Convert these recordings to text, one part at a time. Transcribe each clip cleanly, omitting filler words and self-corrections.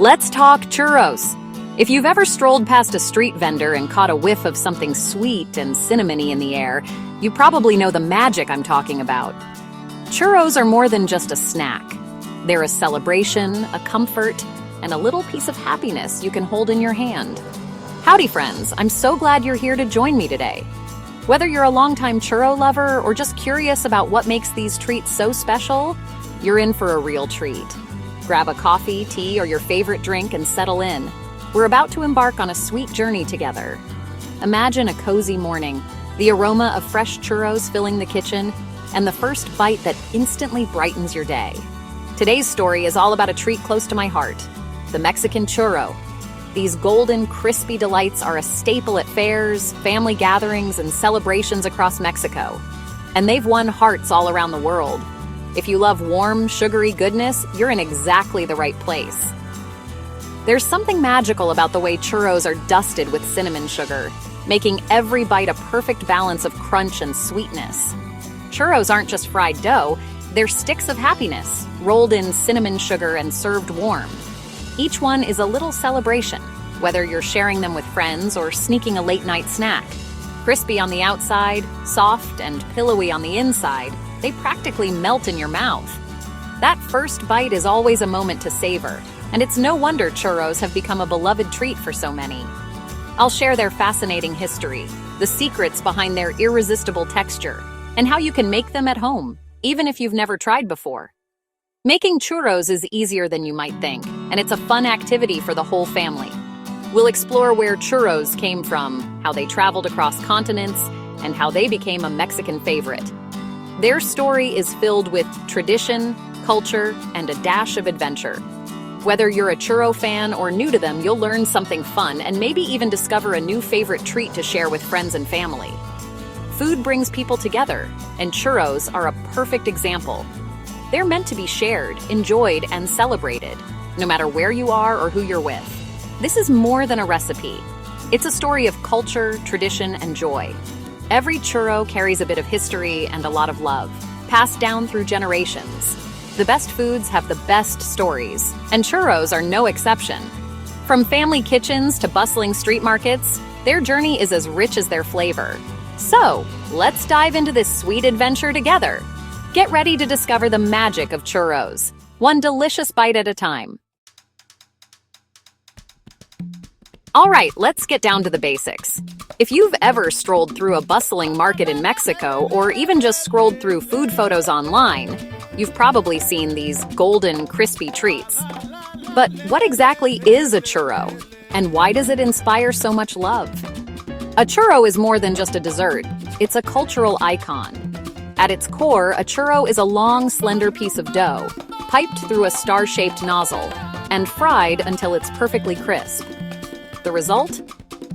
Let's talk churros. If you've ever strolled past a street vendor and caught a whiff of something sweet and cinnamony in the air, you probably know the magic I'm talking about. Churros are more than just a snack. They're a celebration, a comfort, and a little piece of happiness you can hold in your hand. Howdy, friends. I'm so glad you're here to join me today. Whether you're a longtime churro lover or just curious about what makes these treats so special, you're in for a real treat. Grab a coffee, tea, or your favorite drink and settle in. We're about to embark on a sweet journey together. Imagine a cozy morning, the aroma of fresh churros filling the kitchen, and the first bite that instantly brightens your day. Today's story is all about a treat close to my heart, the Mexican churro. These golden, crispy delights are a staple at fairs, family gatherings, and celebrations across Mexico. And they've won hearts all around the world. If you love warm, sugary goodness, you're in exactly the right place. There's something magical about the way churros are dusted with cinnamon sugar, making every bite a perfect balance of crunch and sweetness. Churros aren't just fried dough, they're sticks of happiness, rolled in cinnamon sugar and served warm. Each one is a little celebration, whether you're sharing them with friends or sneaking a late-night snack. Crispy on the outside, soft and pillowy on the inside, they practically melt in your mouth. That first bite is always a moment to savor, and it's no wonder churros have become a beloved treat for so many. I'll share their fascinating history, the secrets behind their irresistible texture, and how you can make them at home, even if you've never tried before. Making churros is easier than you might think, and it's a fun activity for the whole family. We'll explore where churros came from, how they traveled across continents, and how they became a Mexican favorite. Their story is filled with tradition, culture, and a dash of adventure. Whether you're a churro fan or new to them, you'll learn something fun and maybe even discover a new favorite treat to share with friends and family. Food brings people together, and churros are a perfect example. They're meant to be shared, enjoyed, and celebrated, no matter where you are or who you're with. This is more than a recipe. It's a story of culture, tradition, and joy. Every churro carries a bit of history and a lot of love, passed down through generations. The best foods have the best stories, and churros are no exception. From family kitchens to bustling street markets, their journey is as rich as their flavor. So, let's dive into this sweet adventure together. Get ready to discover the magic of churros, one delicious bite at a time. All right, let's get down to the basics. If you've ever strolled through a bustling market in Mexico or even just scrolled through food photos online, you've probably seen these golden, crispy treats. But what exactly is a churro? And why does it inspire so much love? A churro is more than just a dessert. It's a cultural icon. At its core, a churro is a long, slender piece of dough, piped through a star-shaped nozzle, and fried until it's perfectly crisp. The result?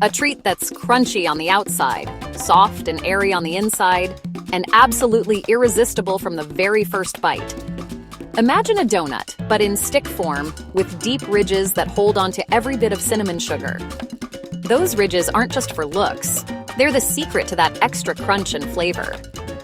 A treat that's crunchy on the outside, soft and airy on the inside, and absolutely irresistible from the very first bite. Imagine a donut, but in stick form, with deep ridges that hold onto every bit of cinnamon sugar. Those ridges aren't just for looks. They're the secret to that extra crunch and flavor.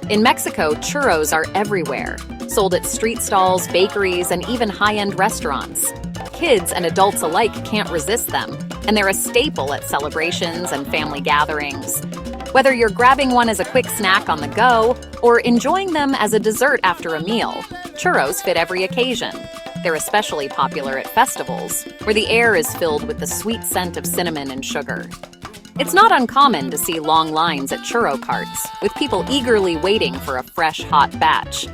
In Mexico, churros are everywhere, sold at street stalls, bakeries, and even high-end restaurants. Kids and adults alike can't resist them, and they're a staple at celebrations and family gatherings. Whether you're grabbing one as a quick snack on the go or enjoying them as a dessert after a meal, churros fit every occasion. They're especially popular at festivals, where the air is filled with the sweet scent of cinnamon and sugar. It's not uncommon to see long lines at churro carts, with people eagerly waiting for a fresh, hot batch.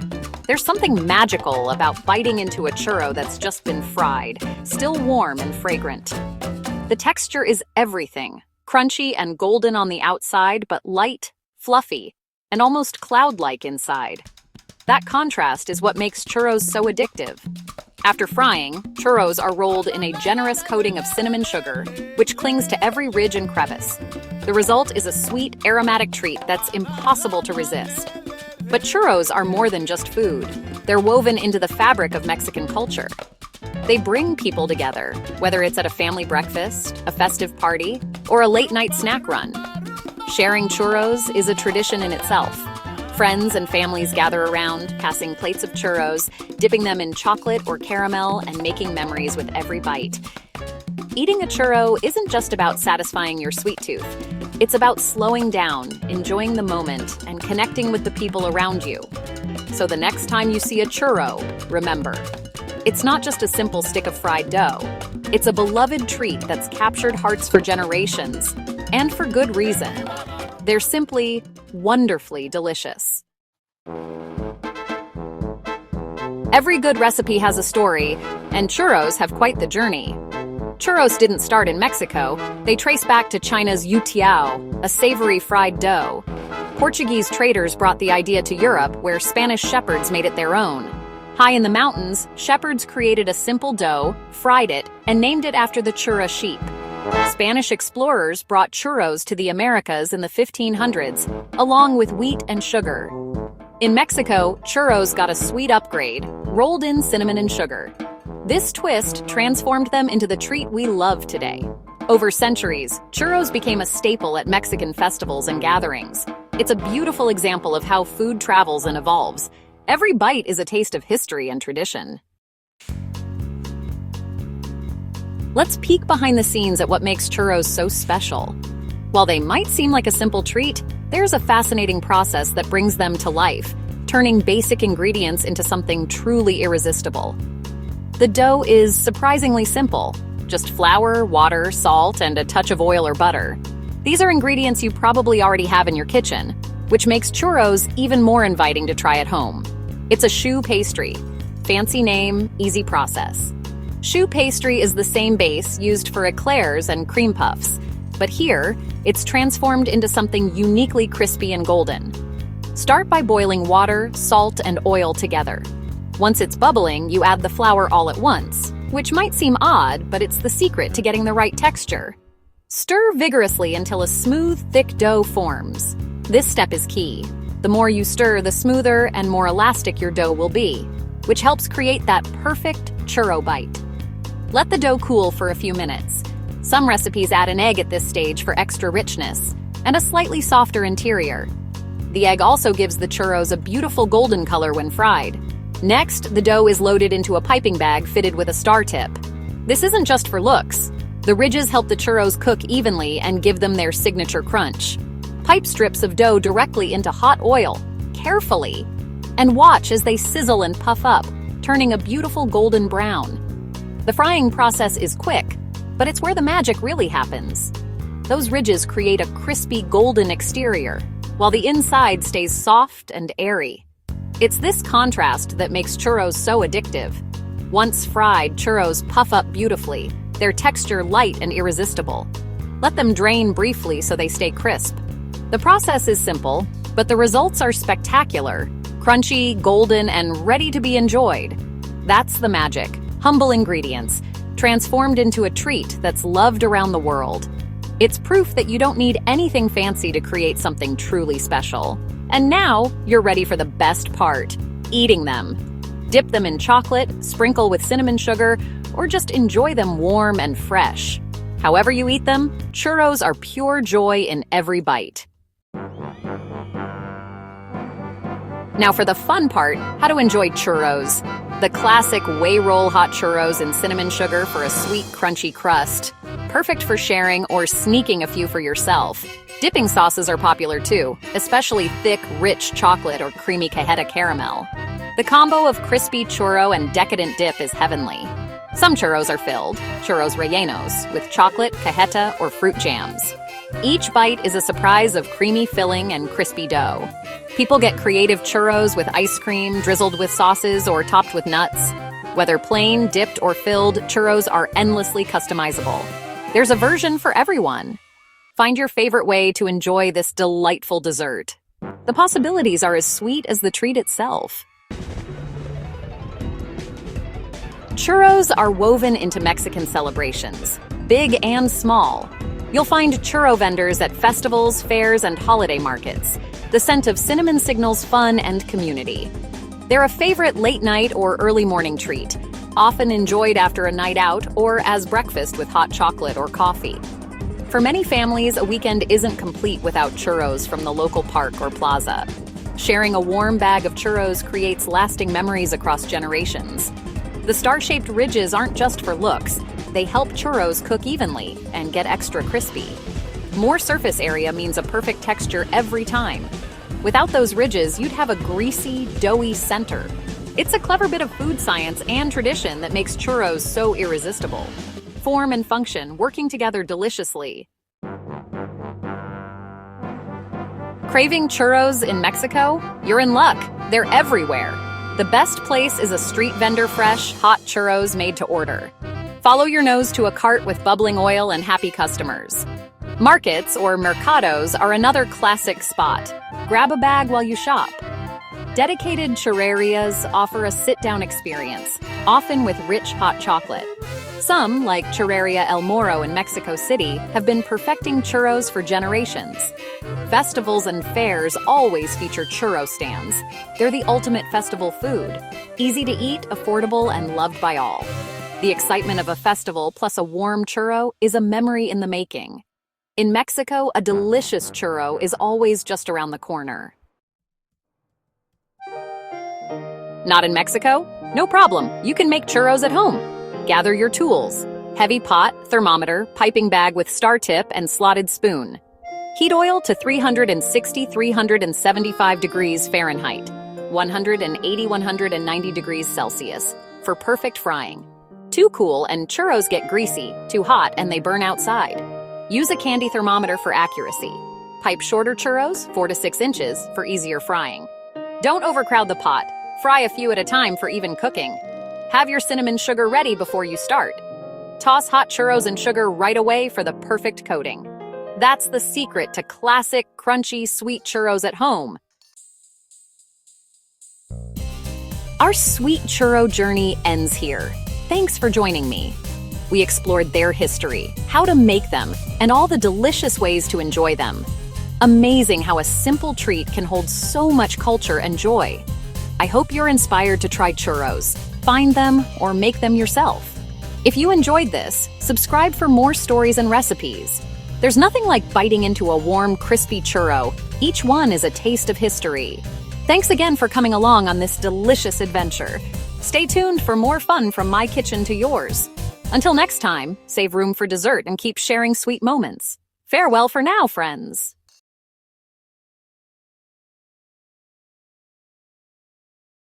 There's something magical about biting into a churro that's just been fried, still warm and fragrant. The texture is everything, crunchy and golden on the outside, but light, fluffy, and almost cloud-like inside. That contrast is what makes churros so addictive. After frying, churros are rolled in a generous coating of cinnamon sugar, which clings to every ridge and crevice. The result is a sweet, aromatic treat that's impossible to resist. But churros are more than just food. They're woven into the fabric of Mexican culture. They bring people together, whether it's at a family breakfast, a festive party, or a late-night snack run. Sharing churros is a tradition in itself. Friends and families gather around, passing plates of churros, dipping them in chocolate or caramel, and making memories with every bite. Eating a churro isn't just about satisfying your sweet tooth. It's about slowing down, enjoying the moment, and connecting with the people around you. So the next time you see a churro, remember, it's not just a simple stick of fried dough. It's a beloved treat that's captured hearts for generations, and for good reason. They're simply wonderfully delicious. Every good recipe has a story, and churros have quite the journey. Churros didn't start in Mexico. They trace back to China's youtiao, a savory fried dough. Portuguese traders brought the idea to Europe, where Spanish shepherds made it their own. High in the mountains, shepherds created a simple dough, fried it, and named it after the churra sheep. Spanish explorers brought churros to the Americas in the 1500s, along with wheat and sugar. In Mexico, churros got a sweet upgrade, rolled in cinnamon and sugar. This twist transformed them into the treat we love today. Over centuries, churros became a staple at Mexican festivals and gatherings. It's a beautiful example of how food travels and evolves. Every bite is a taste of history and tradition. Let's peek behind the scenes at what makes churros so special. While they might seem like a simple treat, there's a fascinating process that brings them to life, turning basic ingredients into something truly irresistible. The dough is surprisingly simple, just flour, water, salt, and a touch of oil or butter. These are ingredients you probably already have in your kitchen, which makes churros even more inviting to try at home. It's a choux pastry. Fancy name, easy process. Choux pastry is the same base used for eclairs and cream puffs, but here, it's transformed into something uniquely crispy and golden. Start by boiling water, salt, and oil together. Once it's bubbling, you add the flour all at once, which might seem odd, but it's the secret to getting the right texture. Stir vigorously until a smooth, thick dough forms. This step is key. The more you stir, the smoother and more elastic your dough will be, which helps create that perfect churro bite. Let the dough cool for a few minutes. Some recipes add an egg at this stage for extra richness and a slightly softer interior. The egg also gives the churros a beautiful golden color when fried. Next, the dough is loaded into a piping bag fitted with a star tip. This isn't just for looks. The ridges help the churros cook evenly and give them their signature crunch. Pipe strips of dough directly into hot oil, carefully, and watch as they sizzle and puff up, turning a beautiful golden brown. The frying process is quick, but it's where the magic really happens. Those ridges create a crispy golden exterior, while the inside stays soft and airy. It's this contrast that makes churros so addictive. Once fried, churros puff up beautifully, their texture light and irresistible. Let them drain briefly so they stay crisp. The process is simple, but the results are spectacular, crunchy, golden, and ready to be enjoyed. That's the magic. Humble ingredients, transformed into a treat that's loved around the world. It's proof that you don't need anything fancy to create something truly special. And now, you're ready for the best part, eating them. Dip them in chocolate, sprinkle with cinnamon sugar, or just enjoy them warm and fresh. However you eat them, churros are pure joy in every bite. Now for the fun part, how to enjoy churros. The classic whey roll hot churros in cinnamon sugar for a sweet, crunchy crust. Perfect for sharing or sneaking a few for yourself. Dipping sauces are popular too, especially thick, rich chocolate or creamy cajeta caramel. The combo of crispy churro and decadent dip is heavenly. Some churros are filled, churros rellenos, with chocolate, cajeta, or fruit jams. Each bite is a surprise of creamy filling and crispy dough. People get creative churros with ice cream, drizzled with sauces, or topped with nuts. Whether plain, dipped, or filled, churros are endlessly customizable. There's a version for everyone. Find your favorite way to enjoy this delightful dessert. The possibilities are as sweet as the treat itself. Churros are woven into Mexican celebrations, big and small. You'll find churro vendors at festivals, fairs, and holiday markets. The scent of cinnamon signals fun and community. They're a favorite late night or early morning treat, often enjoyed after a night out or as breakfast with hot chocolate or coffee. For many families, a weekend isn't complete without churros from the local park or plaza. Sharing a warm bag of churros creates lasting memories across generations. The star-shaped ridges aren't just for looks. They help churros cook evenly and get extra crispy. More surface area means a perfect texture every time. Without those ridges, you'd have a greasy, doughy center. It's a clever bit of food science and tradition that makes churros so irresistible. Form and function working together deliciously. Craving churros in Mexico? You're in luck. They're everywhere. The best place is a street vendor fresh, hot churros made to order. Follow your nose to a cart with bubbling oil and happy customers. Markets, or mercados, are another classic spot. Grab a bag while you shop. Dedicated churrerias offer a sit-down experience, often with rich hot chocolate. Some, like Churreria El Moro in Mexico City, have been perfecting churros for generations. Festivals and fairs always feature churro stands. They're the ultimate festival food. Easy to eat, affordable, and loved by all. The excitement of a festival plus a warm churro is a memory in the making. In Mexico, a delicious churro is always just around the corner. Not in Mexico? No problem. You can make churros at home. Gather your tools: heavy pot, thermometer, piping bag with star tip, and slotted spoon. Heat oil to 360-375 degrees Fahrenheit, 180-190 degrees Celsius, for perfect frying. Too cool and churros get greasy, too hot and they burn outside. Use a candy thermometer for accuracy. Pipe shorter churros, 4 to 6 inches, for easier frying. Don't overcrowd the pot. Fry a few at a time for even cooking. Have your cinnamon sugar ready before you start. Toss hot churros and sugar right away for the perfect coating. That's the secret to classic, crunchy, sweet churros at home. Our sweet churro journey ends here. Thanks for joining me. We explored their history, how to make them, and all the delicious ways to enjoy them. Amazing how a simple treat can hold so much culture and joy. I hope you're inspired to try churros, find them, or make them yourself. If you enjoyed this, subscribe for more stories and recipes. There's nothing like biting into a warm, crispy churro. Each one is a taste of history. Thanks again for coming along on this delicious adventure. Stay tuned for more fun from my kitchen to yours. Until next time, save room for dessert and keep sharing sweet moments. Farewell for now, friends.